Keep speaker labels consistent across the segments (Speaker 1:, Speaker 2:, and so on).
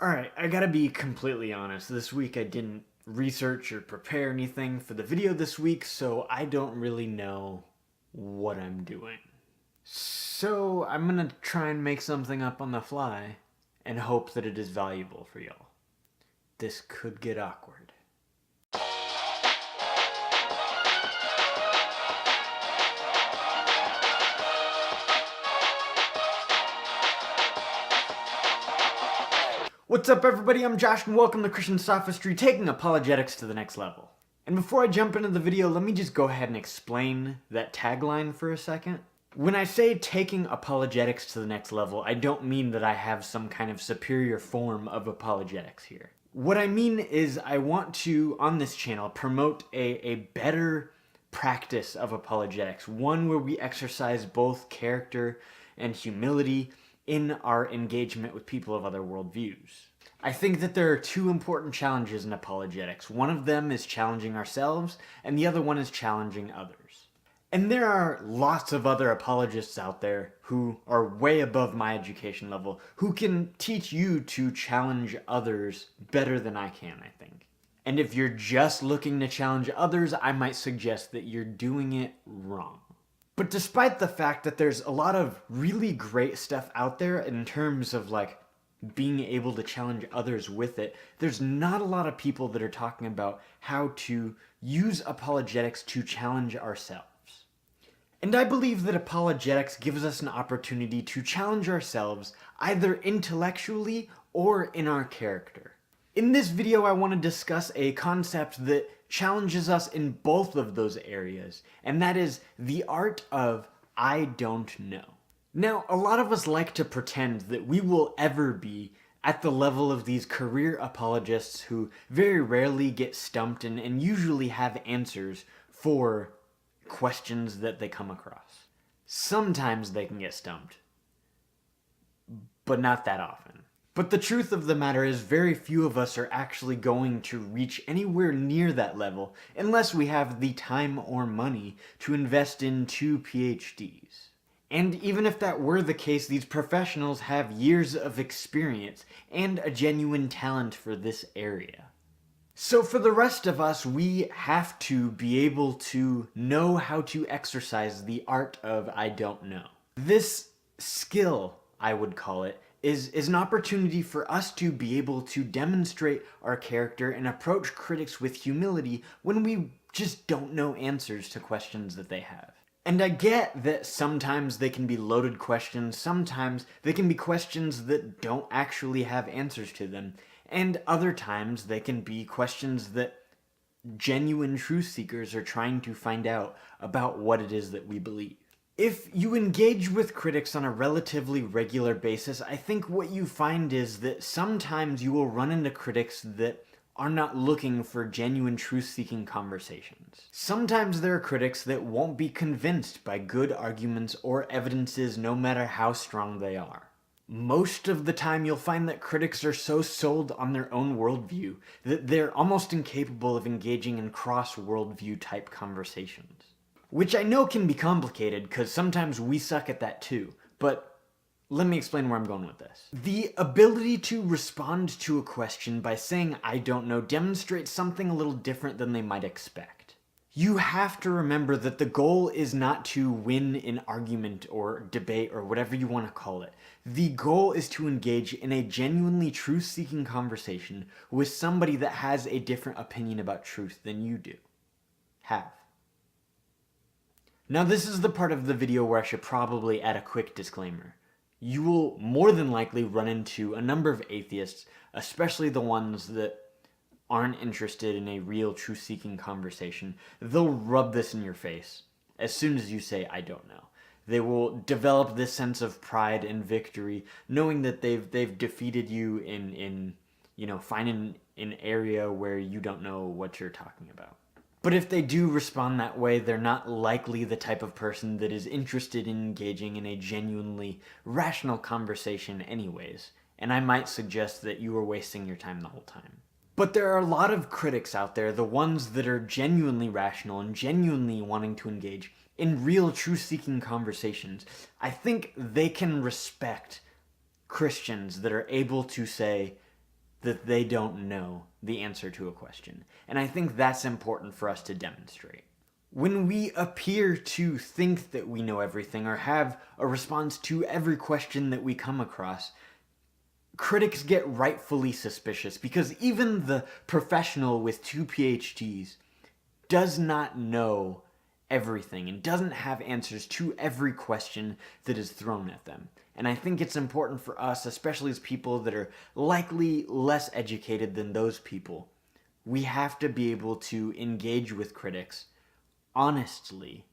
Speaker 1: Alright, I gotta be completely honest. This week I didn't research or prepare anything for the video this week, so I don't really know what I'm doing. So I'm gonna try and make something up on the fly and hope that it is valuable for y'all. This could get awkward. What's up everybody, I'm Josh and welcome to Christian Sophistry, taking apologetics to the next level. And before I jump into the video, let me just go ahead and explain that tagline for a second. When I say taking apologetics to the next level, I don't mean that I have some kind of superior form of apologetics here. What I mean is I want to, on this channel, promote a better practice of apologetics. One where we exercise both character and humility in our engagement with people of other worldviews. I think that there are two important challenges in apologetics. One of them is challenging ourselves, and the other one is challenging others. And there are lots of other apologists out there who are way above my education level, who can teach you to challenge others better than I can, I think. And if you're just looking to challenge others, I might suggest that you're doing it wrong. But despite the fact that there's a lot of really great stuff out there in terms of like being able to challenge others with it, there's not a lot of people that are talking about how to use apologetics to challenge ourselves. And I believe that apologetics gives us an opportunity to challenge ourselves either intellectually or in our character. In this video, I want to discuss a concept that challenges us in both of those areas, and that is the art of I don't know. Now, a lot of us like to pretend that we will ever be at the level of these career apologists who very rarely get stumped and usually have answers for questions that they come across. Sometimes they can get stumped, but not that often. But the truth of the matter is very few of us are actually going to reach anywhere near that level unless we have the time or money to invest in 2 PhDs. And even if that were the case, these professionals have years of experience and a genuine talent for this area. So for the rest of us, we have to be able to know how to exercise the art of I don't know. This skill, I would call it, is an opportunity for us to be able to demonstrate our character and approach critics with humility when we just don't know answers to questions that they have. And I get that sometimes they can be loaded questions, sometimes they can be questions that don't actually have answers to them, and other times they can be questions that genuine truth seekers are trying to find out about what it is that we believe. If you engage with critics on a relatively regular basis, I think what you find is that sometimes you will run into critics that are not looking for genuine truth-seeking conversations. Sometimes there are critics that won't be convinced by good arguments or evidences no matter how strong they are. Most of the time you'll find that critics are so sold on their own worldview that they're almost incapable of engaging in cross-worldview type conversations. Which I know can be complicated because sometimes we suck at that too, but let me explain where I'm going with this. The ability to respond to a question by saying I don't know demonstrates something a little different than they might expect. You have to remember that the goal is not to win an argument or debate or whatever you want to call it. The goal is to engage in a genuinely truth-seeking conversation with somebody that has a different opinion about truth than you do. Have. Now this is the part of the video where I should probably add a quick disclaimer. You will more than likely run into a number of atheists, especially the ones that aren't interested in a real truth-seeking conversation. They'll rub this in your face as soon as you say, I don't know. They will develop this sense of pride and victory, knowing that they've defeated you in finding an area where you don't know what you're talking about. But if they do respond that way, they're not likely the type of person that is interested in engaging in a genuinely rational conversation anyways, and I might suggest that you are wasting your time the whole time. But there are a lot of critics out there, the ones that are genuinely rational and genuinely wanting to engage in real truth-seeking conversations. I think they can respect Christians that are able to say, that they don't know the answer to a question. And I think that's important for us to demonstrate. When we appear to think that we know everything or have a response to every question that we come across, critics get rightfully suspicious, because even the professional with 2 PhDs does not know everything and doesn't have answers to every question that is thrown at them. And I think it's important for us, especially as people that are likely less educated than those people, we have to be able to engage with critics honestly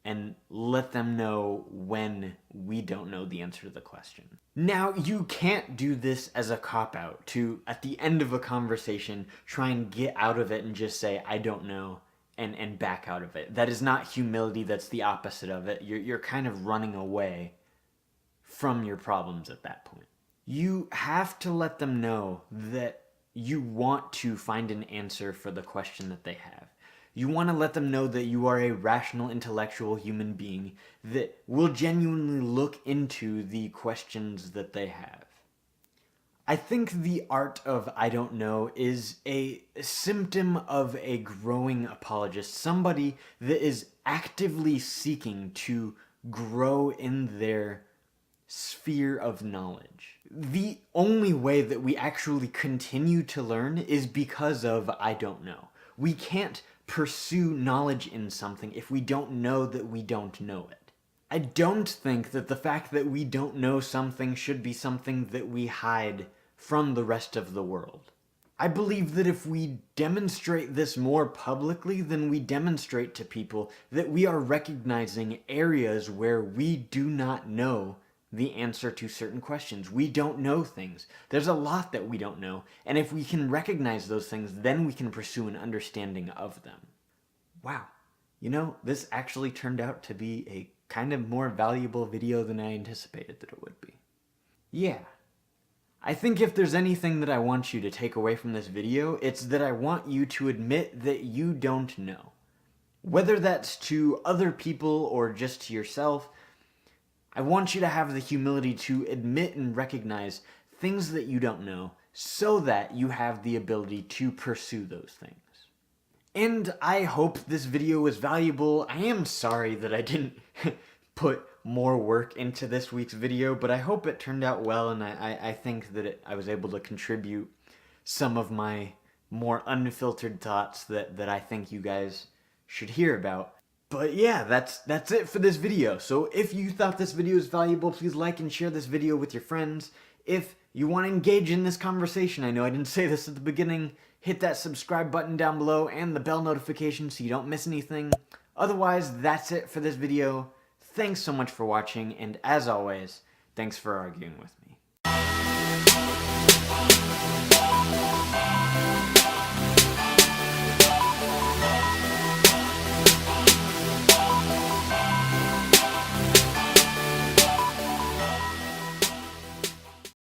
Speaker 1: and let them know when we don't know the answer to the question. Now, you can't do this as a cop-out to, at the end of a conversation, try and get out of it and just say, I don't know, and back out of it. That is not humility, that's the opposite of it. You're kind of running away from your problems at that point. You have to let them know that you want to find an answer for the question that they have. You want to let them know that you are a rational, intellectual human being that will genuinely look into the questions that they have. I think the art of I don't know is a symptom of a growing apologist, somebody that is actively seeking to grow in their sphere of knowledge. The only way that we actually continue to learn is because of I don't know. We can't pursue knowledge in something if we don't know that we don't know it. I don't think that the fact that we don't know something should be something that we hide from the rest of the world. I believe that if we demonstrate this more publicly, then we demonstrate to people that we are recognizing areas where we do not know the answer to certain questions. We don't know things. There's a lot that we don't know, and if we can recognize those things, then we can pursue an understanding of them. Wow, you know, this actually turned out to be a kind of more valuable video than I anticipated that it would be. Yeah. I think if there's anything that I want you to take away from this video, it's that I want you to admit that you don't know. Whether that's to other people or just to yourself, I want you to have the humility to admit and recognize things that you don't know so that you have the ability to pursue those things. And I hope this video was valuable. I am sorry that I didn't put more work into this week's video, but I hope it turned out well, and I think that I was able to contribute some of my more unfiltered thoughts that I think you guys should hear about. But yeah, that's it for this video. So if you thought this video was valuable, please like and share this video with your friends. If you want to engage in this conversation, I know I didn't say this at the beginning, hit that subscribe button down below and the bell notification so you don't miss anything. Otherwise, that's it for this video. Thanks so much for watching, and as always, thanks for arguing with me.